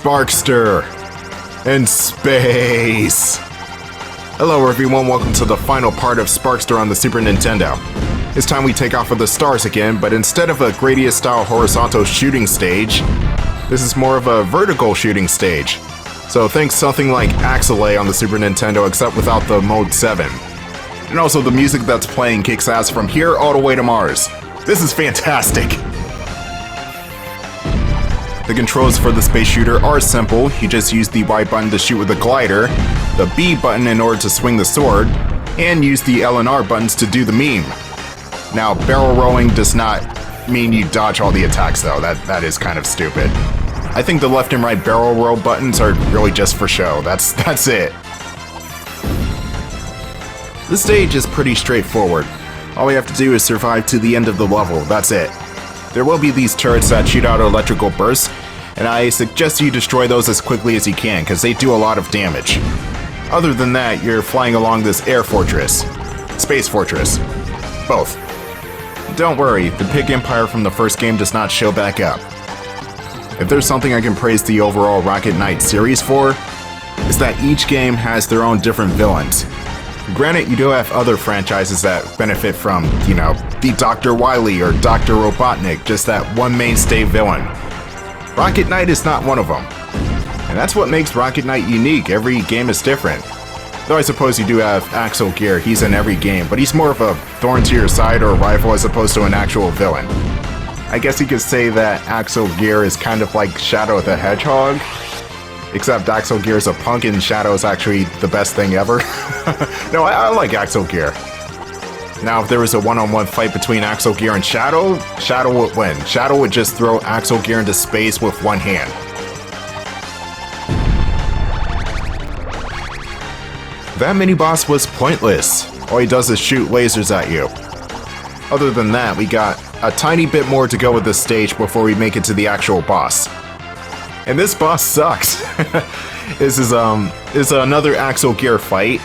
Sparkster in space. Hello everyone, welcome to the final part of Sparkster on the Super Nintendo. This time we take off of the stars again, but instead of a Gradius-style horizontal shooting stage, this is more of a vertical shooting stage. So think something like Axelay on the Super Nintendo, except without the Mode 7. And also the music that's playing kicks ass from here all the way to Mars. This is fantastic! The controls for the space shooter are simple. You just use the Y button to shoot with the glider, the B button in order to swing the sword, and use the L and R buttons to do the meme. Now, barrel rolling does not mean you dodge all the attacks though. That is kind of stupid. I think the left and right barrel roll buttons are really just for show. That's it. This stage is pretty straightforward. All we have to do is survive to the end of the level. That's it. There will be these turrets that shoot out electrical bursts, and I suggest you destroy those as quickly as you can, because they do a lot of damage. Other than that, you're flying along this air fortress. Space fortress. Both. Don't worry, the Pig Empire from the first game does not show back up. If there's something I can praise the overall Rocket Knight series for, is that each game has their own different villains. Granted, you do have other franchises that benefit from, the Dr. Wily or Dr. Robotnik, just that one mainstay villain. Rocket Knight is not one of them. And that's what makes Rocket Knight unique. Every game is different. Though I suppose you do have Axel Gear, he's in every game, but he's more of a thorn to your side or a rival as opposed to an actual villain. I guess you could say that Axel Gear is kind of like Shadow the Hedgehog. Except Axel Gear is a punk and Shadow is actually the best thing ever. No, I like Axel Gear. Now, if there was a one-on-one fight between Axel Gear and Shadow, Shadow would win. Shadow would just throw Axel Gear into space with one hand. That mini-boss was pointless. All he does is shoot lasers at you. Other than that, we got a tiny bit more to go with this stage before we make it to the actual boss. And this boss sucks. This is another Axel Gear fight,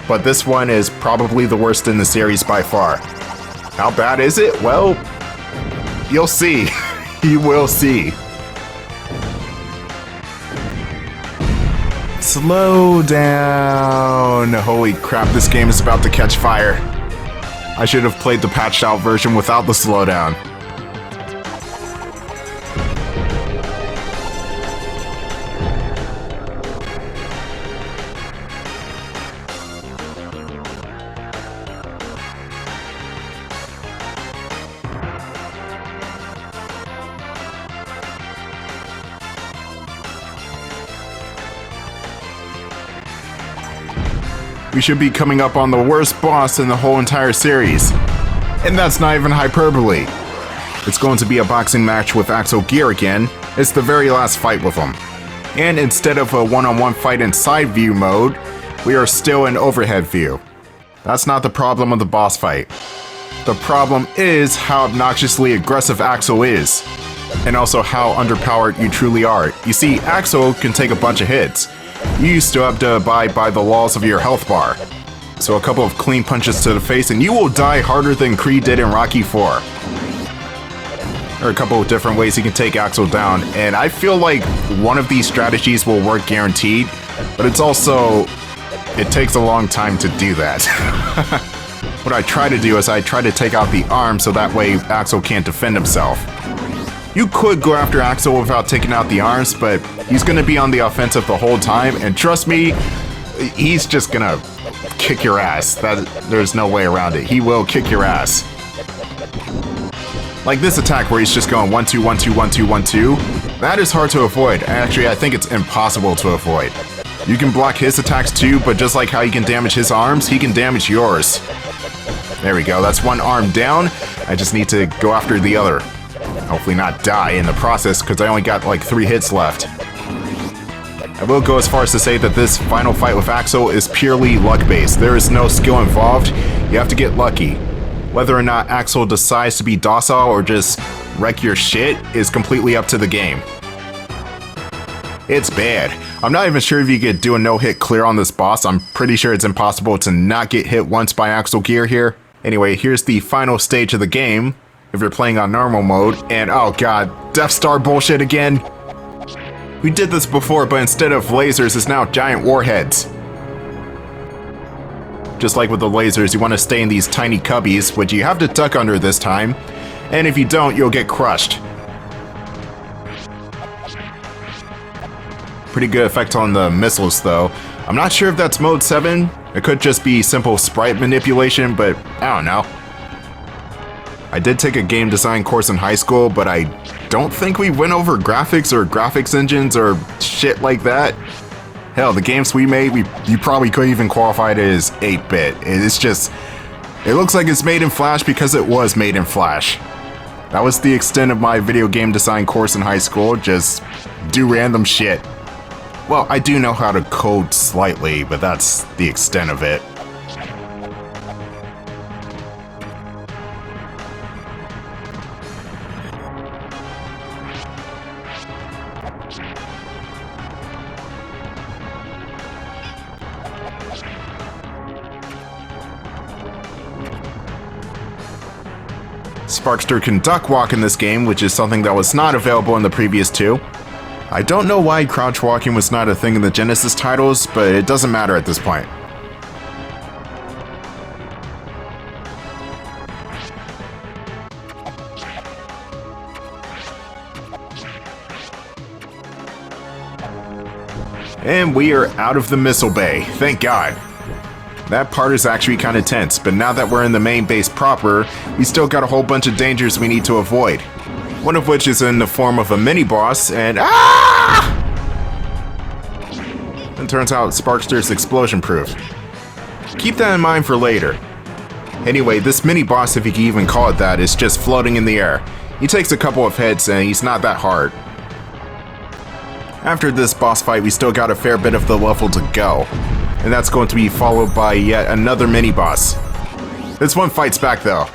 but this one is probably the worst in the series by far. How bad is it? Well, you'll see. You will see. Slow down. Holy crap, this game is about to catch fire. I should have played the patched out version without the slowdown. We should be coming up on the worst boss in the whole entire series. And that's not even hyperbole. It's going to be a boxing match with Axel Gear again. It's the very last fight with him. And instead of a one-on-one fight in side view mode, we are still in overhead view. That's not the problem of the boss fight. The problem is how obnoxiously aggressive Axel is. And also how underpowered you truly are. You see, Axel can take a bunch of hits. You still have to abide by the laws of your health bar. So a couple of clean punches to the face and you will die harder than Creed did in Rocky 4. There are a couple of different ways you can take Axel down, and I feel like one of these strategies will work guaranteed, but it takes a long time to do that. What I try to do is I try to take out the arm so that way Axel can't defend himself. You could go after Axel without taking out the arms, but he's going to be on the offensive the whole time, and trust me, he's just going to kick your ass. There's no way around it. He will kick your ass. Like this attack where he's just going 1-2, 1-2, 1-2, 1-2. That is hard to avoid. Actually, I think it's impossible to avoid. You can block his attacks too, but just like how you can damage his arms, he can damage yours. There we go. That's one arm down. I just need to go after the other. Hopefully not die in the process, because I only got like 3 hits left. I will go as far as to say that this final fight with Axel is purely luck-based. There is no skill involved. You have to get lucky. Whether or not Axel decides to be docile or just wreck your shit is completely up to the game. It's bad. I'm not even sure if you could do a no-hit clear on this boss. I'm pretty sure it's impossible to not get hit once by Axel Gear here. Anyway, here's the final stage of the game, if you're playing on normal mode, and oh god, Death Star bullshit again. We did this before, but instead of lasers, it's now giant warheads. Just like with the lasers, you want to stay in these tiny cubbies, which you have to duck under this time, and if you don't, you'll get crushed. Pretty good effect on the missiles, though. I'm not sure if that's mode 7. It could just be simple sprite manipulation, but I don't know. I did take a game design course in high school, but I don't think we went over graphics or graphics engines or shit like that. Hell, the games we made, you probably couldn't even qualify it as 8-bit. It's just, it looks like it's made in Flash because it was made in Flash. That was the extent of my video game design course in high school, just do random shit. Well, I do know how to code slightly, but that's the extent of it. Sparkster can duck walk in this game, which is something that was not available in the previous two. I don't know why crouch walking was not a thing in the Genesis titles, but it doesn't matter at this point. And we are out of the missile bay, thank God. That part is actually kind of tense, but now that we're in the main base proper, we still got a whole bunch of dangers we need to avoid. One of which is in the form of a mini-boss, and it turns out Sparkster's explosion-proof. Keep that in mind for later. Anyway, this mini-boss, if you can even call it that, is just floating in the air. He takes a couple of hits, and he's not that hard. After this boss fight, we still got a fair bit of the level to go. And that's going to be followed by yet another mini-boss. This one fights back though.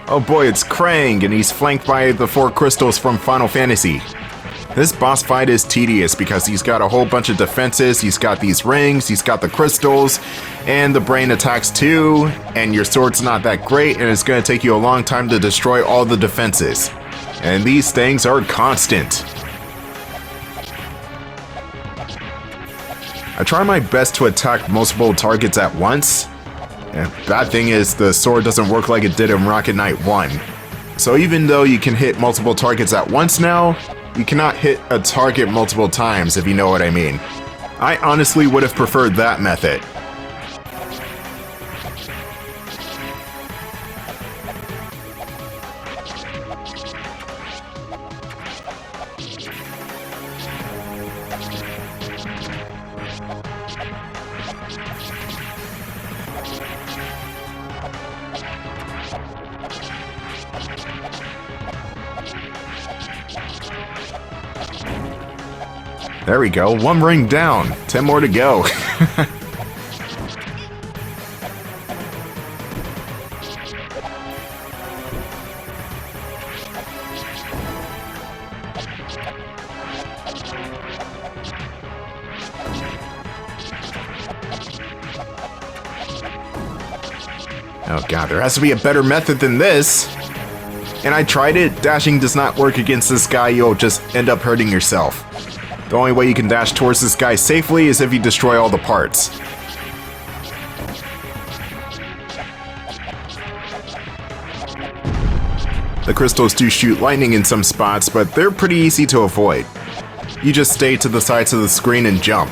Oh boy, it's Krang, and he's flanked by the 4 crystals from Final Fantasy. This boss fight is tedious because he's got a whole bunch of defenses, he's got these rings, he's got the crystals, and the brain attacks too, and your sword's not that great, and it's gonna take you a long time to destroy all the defenses. And these things are constant. I try my best to attack multiple targets at once. And bad thing is, the sword doesn't work like it did in Rocket Knight 1. So even though you can hit multiple targets at once now, you cannot hit a target multiple times, if you know what I mean. I honestly would have preferred that method. There we go, 1 ring down, 10 more to go. Oh god, there has to be a better method than this. And I tried it, dashing does not work against this guy, you'll just end up hurting yourself. The only way you can dash towards this guy safely is if you destroy all the parts. The crystals do shoot lightning in some spots, but they're pretty easy to avoid. You just stay to the sides of the screen and jump.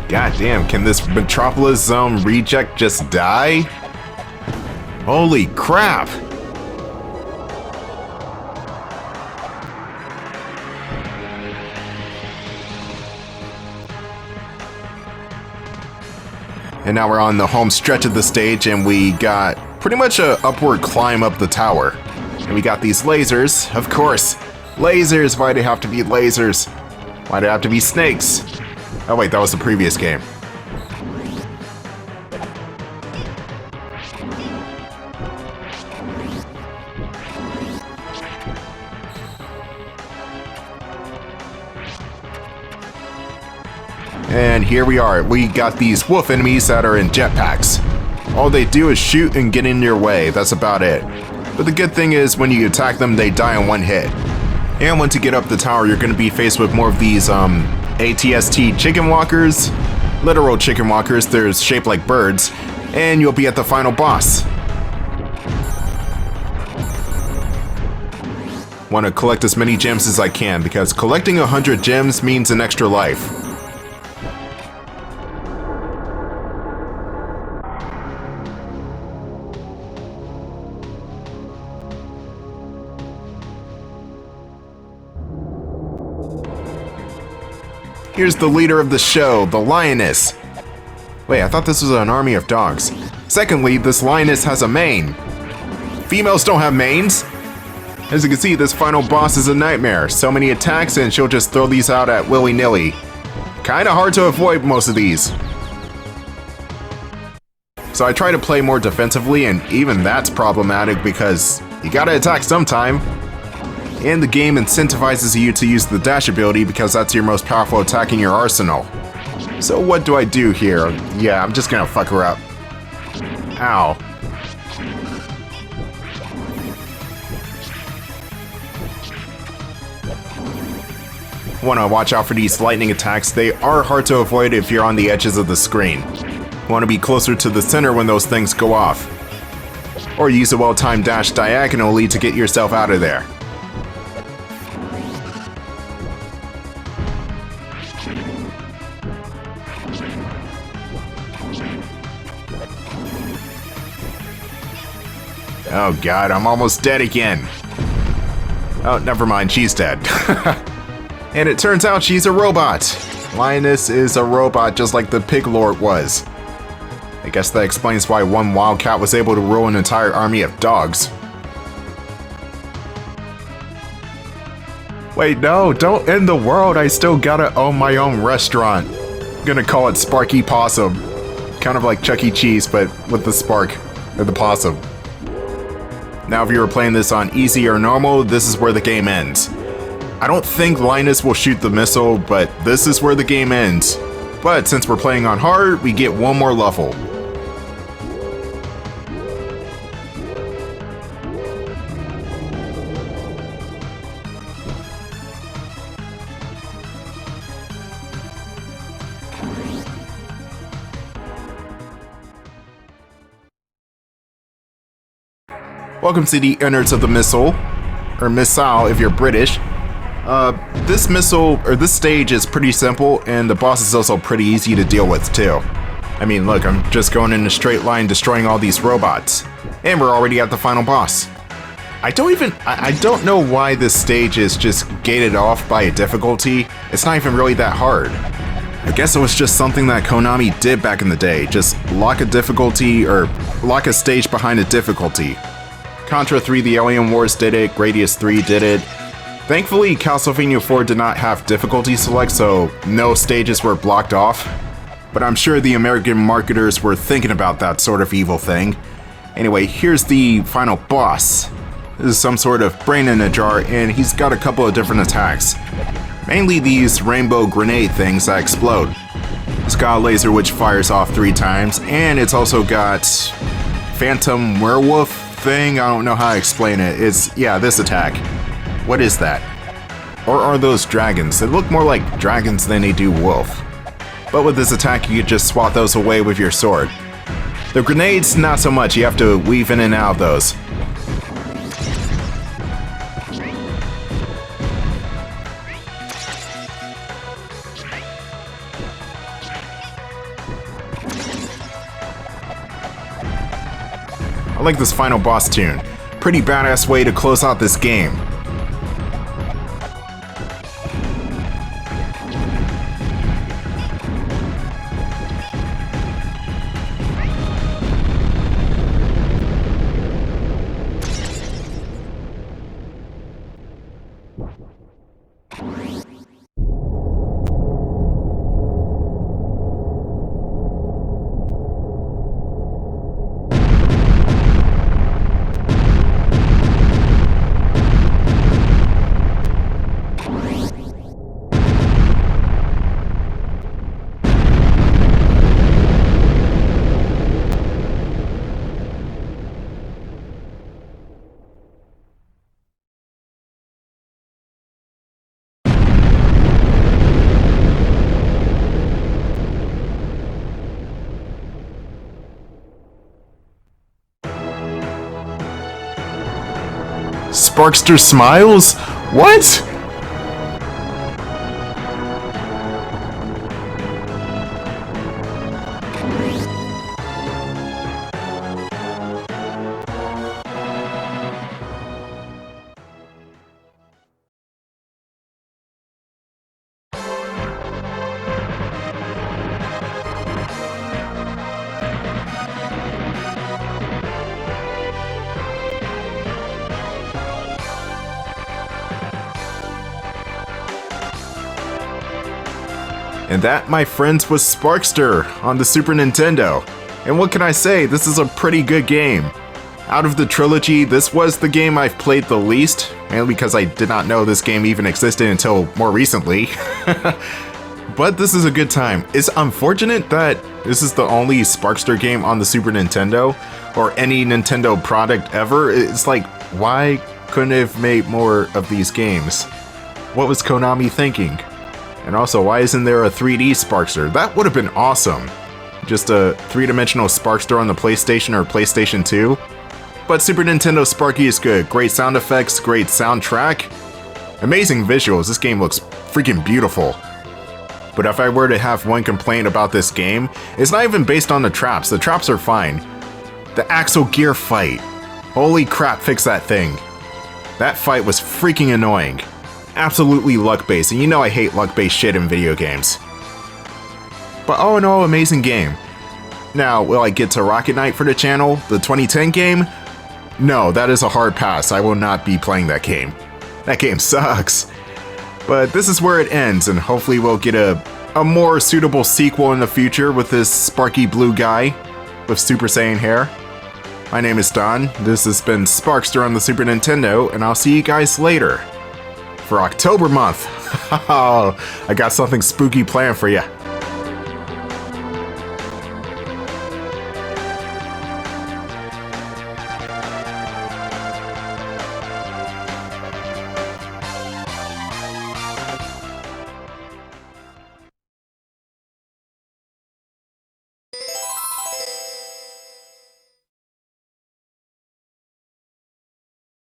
God damn, can this Metropolis Zone reject just die? Holy crap! And now we're on the home stretch of the stage, and we got pretty much a upward climb up the tower. And we got these lasers, of course. Lasers, why do they have to be lasers? Why do they have to be snakes? Oh wait, that was the previous game. And here we are. We got these wolf enemies that are in jetpacks. All they do is shoot and get in your way. That's about it. But the good thing is when you attack them, they die in one hit. And once you get up the tower, you're going to be faced with more of these ATST chicken walkers. Literal chicken walkers. They're shaped like birds. And you'll be at the final boss. Want to collect as many gems as I can because collecting 100 gems means an extra life. Here's the leader of the show, the Lioness. Wait, I thought this was an army of dogs. Secondly, this Lioness has a mane. Females don't have manes. As you can see, this final boss is a nightmare. So many attacks and she'll just throw these out at willy-nilly. Kinda hard to avoid most of these. So I try to play more defensively, and even that's problematic because you gotta attack sometime. And the game incentivizes you to use the dash ability because that's your most powerful attack in your arsenal. So what do I do here? Yeah, I'm just gonna fuck her up. Ow. Wanna watch out for these lightning attacks. They are hard to avoid if you're on the edges of the screen. Wanna be closer to the center when those things go off. Or use a well-timed dash diagonally to get yourself out of there. Oh god, I'm almost dead again. Oh, never mind, she's dead. And it turns out she's a robot. Lioness is a robot just like the Pig Lord was. I guess that explains why one wildcat was able to rule an entire army of dogs. Wait, no, don't end the world. I still gotta own my own restaurant. I'm gonna call it Sparky Possum. Kind of like Chuck E. Cheese, but with the spark, or the possum. Now if you were playing this on easy or normal, this is where the game ends. I don't think Lioness will shoot the missile, but this is where the game ends. But since we're playing on hard, we get one more level. Welcome to the innards of the missile, or missile if you're British. This missile, or this stage is pretty simple, and the boss is also pretty easy to deal with too. I mean, look, I'm just going in a straight line destroying all these robots. And we're already at the final boss. I don't know why this stage is just gated off by a difficulty. It's not even really that hard. I guess it was just something that Konami did back in the day. Just lock a difficulty, or lock a stage behind a difficulty. Contra 3 The Alien Wars did it, Gradius 3 did it. Thankfully, Castlevania 4 did not have difficulty select, so no stages were blocked off. But I'm sure the American marketers were thinking about that sort of evil thing. Anyway, here's the final boss. This is some sort of brain in a jar, and he's got a couple of different attacks. Mainly these rainbow grenade things that explode. It's got a laser which fires off 3 times, and it's also got phantom werewolf thing. I don't know how to explain it. It's, yeah, this attack. What is that? Or are those dragons? They look more like dragons than they do wolf. But with this attack, you could just swat those away with your sword. The grenades, not so much. You have to weave in and out of those. I like this final boss tune. Pretty badass way to close out this game. Sparkster smiles? What? And that, my friends, was Sparkster on the Super Nintendo. And what can I say, this is a pretty good game. Out of the trilogy, this was the game I've played the least, mainly because I did not know this game even existed until more recently. But this is a good time. It's unfortunate that this is the only Sparkster game on the Super Nintendo, or any Nintendo product ever. It's like, why couldn't it have made more of these games? What was Konami thinking? And also, why isn't there a 3D Sparkster? That would have been awesome. Just a three-dimensional Sparkster on the PlayStation or PlayStation 2. But Super Nintendo Sparky is good. Great sound effects, great soundtrack. Amazing visuals. This game looks freaking beautiful. But if I were to have one complaint about this game, it's not even based on the traps. The traps are fine. The Axle Gear fight. Holy crap, fix that thing. That fight was freaking annoying. Absolutely luck-based, and you know I hate luck-based shit in video games. But all in all, amazing game. Now, will I get to Rocket Knight for the channel, the 2010 game? No, that is a hard pass. I will not be playing that game. That game sucks. But this is where it ends, and hopefully we'll get a more suitable sequel in the future with this Sparky blue guy with Super Saiyan hair. My name is Don, this has been Sparkster on the Super Nintendo, and I'll see you guys later. For October month. I got something spooky planned for you.